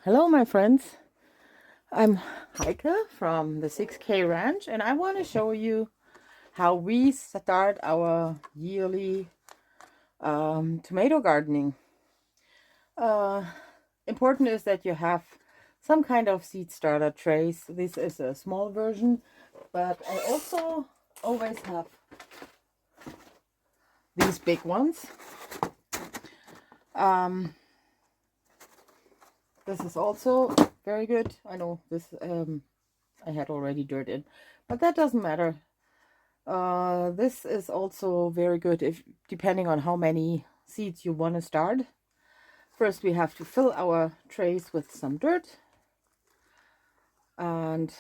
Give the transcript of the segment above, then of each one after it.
Hello, my friends. I'm Heike from the 6K Ranch, and I want to show you how we start our yearly tomato gardening. Uh, Important is that you have some kind of seed starter trays. This is a small version, but I also always have these big ones. This is also very good. I know this I had already dirt in, but that doesn't matter. This is also very good if depending on how many seeds you want to start. First, we have to fill our trays with some dirt, and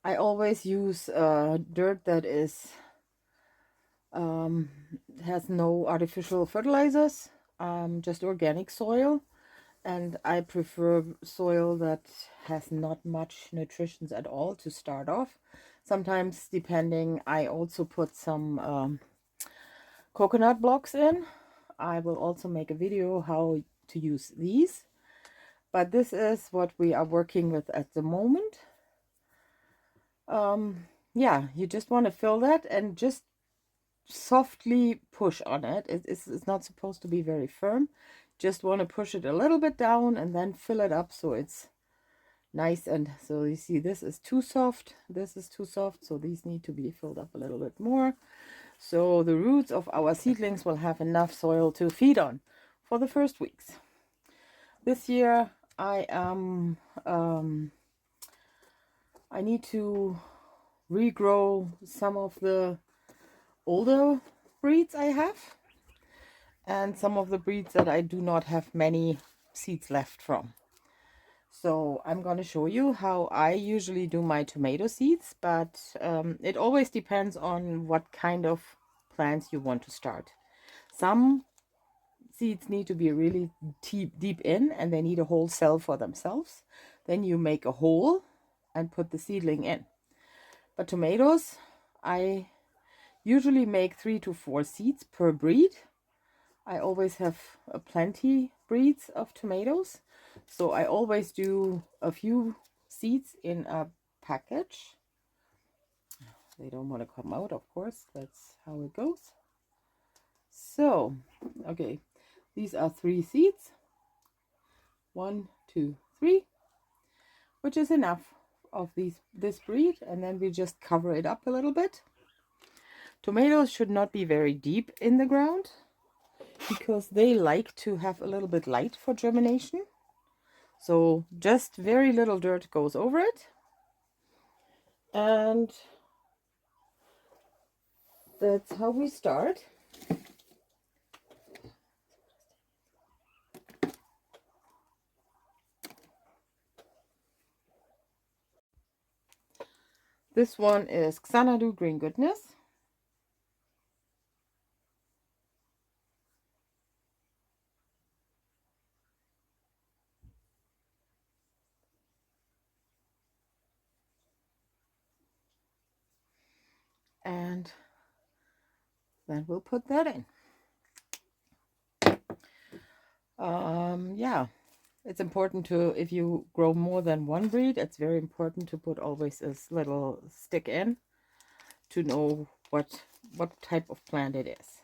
I always use dirt that is has no artificial fertilizers, just organic soil, and I prefer soil that has not much nutrition at all to start off. Sometimes, depending, I also put some coconut blocks in. I will also make a video how to use these, but this is what we are working with at the moment. Yeah, you just want to fill that and just softly push on it. It's not supposed to be very firm. Just want to push it a little bit down and then fill it up so it's nice. And so you see, this is too soft, this is too soft, so these need to be filled up a little bit more. So the roots of our seedlings will have enough soil to feed on for the first weeks. This year I am I need to regrow some of the older breeds I have and some of the breeds that I do not have many seeds left from. So I'm going to show you how I usually do my tomato seeds, but it always depends on what kind of plants you want to start. Some seeds need to be really deep in and they need a whole cell for themselves. Then you make a hole and put the seedling in. But tomatoes, I usually make 3 to 4 seeds per breed. I always have plenty breeds of tomatoes, so I always do a few seeds in a package. They don't want to come out, of course, that's how it goes. So, okay, these are 3 seeds. 1, 2, 3, which is enough of this breed, and then we just cover it up a little bit. Tomatoes should not be very deep in the ground because they like to have a little bit light for germination. So just very little dirt goes over it, and that's how we start. This one is Xanadu Green Goodness. And then we'll put that in. Yeah, it's important to, if you grow more than one breed, it's very important to put always this little stick in to know what type of plant it is.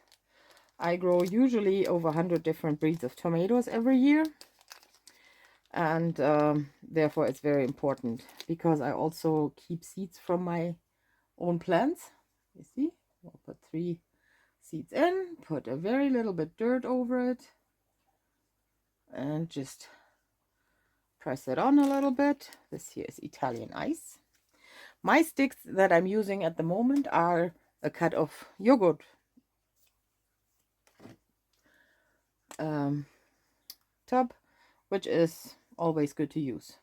I grow usually over 100 different breeds of tomatoes every year, and therefore it's very important because I also keep seeds from my own plants. You see, I'll put 3 seeds in, put a very little bit dirt over it, and just press it on a little bit. This here is Italian ice. My sticks that I'm using at the moment are a cut of yogurt tub, which is always good to use.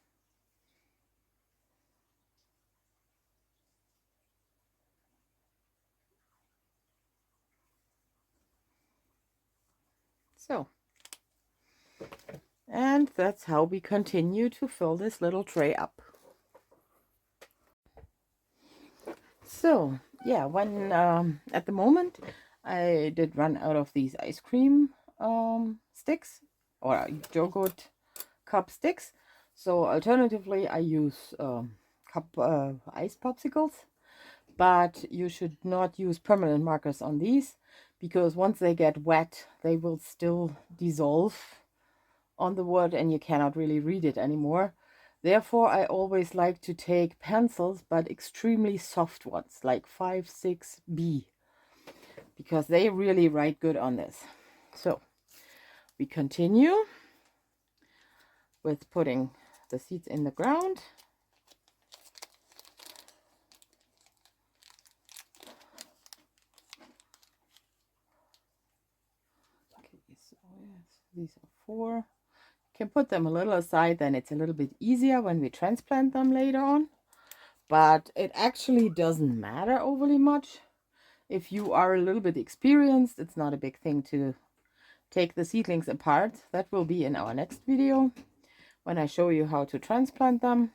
So, and that's how we continue to fill this little tray up. So, yeah, when at the moment I did run out of these ice cream sticks or yogurt cup sticks. So alternatively, I use ice popsicles, but you should not use permanent markers on these, because once they get wet, they will still dissolve on the wood and you cannot really read it anymore. Therefore, I always like to take pencils, but extremely soft ones, like 5-6B, because they really write good on this. So we continue with putting the seeds in the ground. Okay, so yes, these are 4. You can put them a little aside, then it's a little bit easier when we transplant them later on. But it actually doesn't matter overly much. If you are a little bit experienced, it's not a big thing to take the seedlings apart. That will be in our next video when I show you how to transplant them.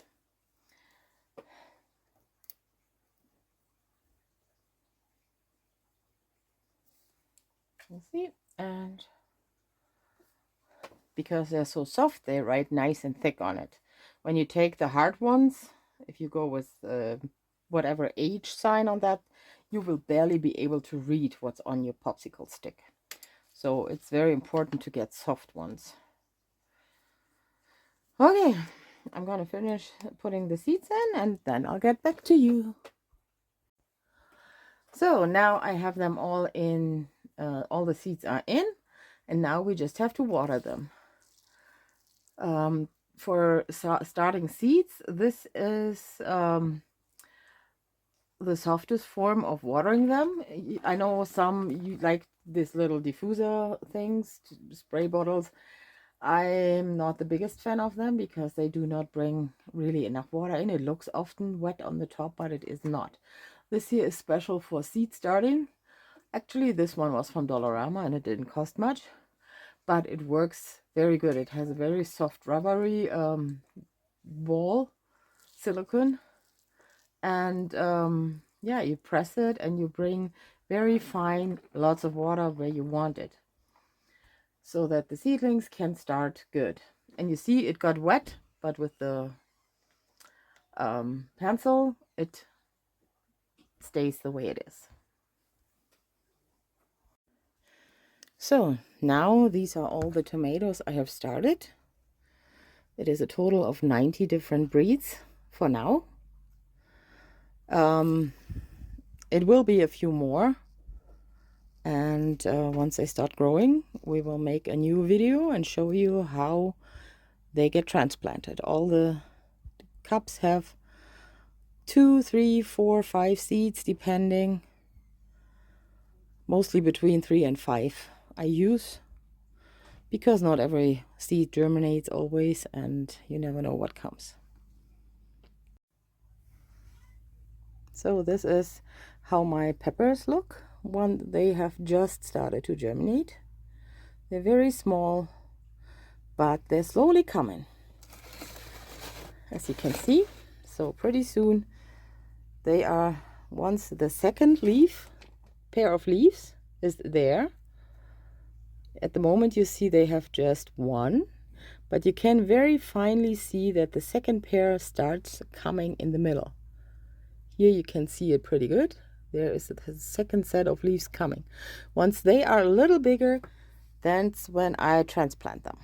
You see, and because they're so soft, they write nice and thick on it. When you take the hard ones, if you go with whatever H sign on that, you will barely be able to read what's on your popsicle stick. So it's very important to get soft ones. Okay, I'm gonna finish putting the seeds in and then I'll get back to you. So now I have them all in, all the seeds are in, and now we just have to water them. For starting seeds, this is the softest form of watering them. I know some you like this little diffuser things, spray bottles. I'm not the biggest fan of them because they do not bring really enough water in. It looks often wet on the top, but it is not. This here is special for seed starting. Actually, this one was from Dollarama and it didn't cost much, but it works very good. It has a very soft rubbery ball, silicone, and yeah, you press it and you bring very fine lots of water where you want it, so that the seedlings can start good. And you see it got wet, but with the pencil it stays the way it is. So now these are all the tomatoes I have started. It is a total of 90 different breeds for now. It will be a few more, and once they start growing, we will make a new video and show you how they get transplanted. All the cups have 2, 3, 4, 5 seeds, depending. Mostly between 3 and 5 I use, because not every seed germinates always, and you never know what comes. So this is how my peppers look. They have just started to germinate. They're very small, but they're slowly coming, as you can see. So pretty soon they are, once the second pair of leaves is there. At the moment you see they have just one, but you can very finely see that the second pair starts coming in the middle. Here you can see it pretty good. There is the second set of leaves coming. Once they are a little bigger, that's when I transplant them.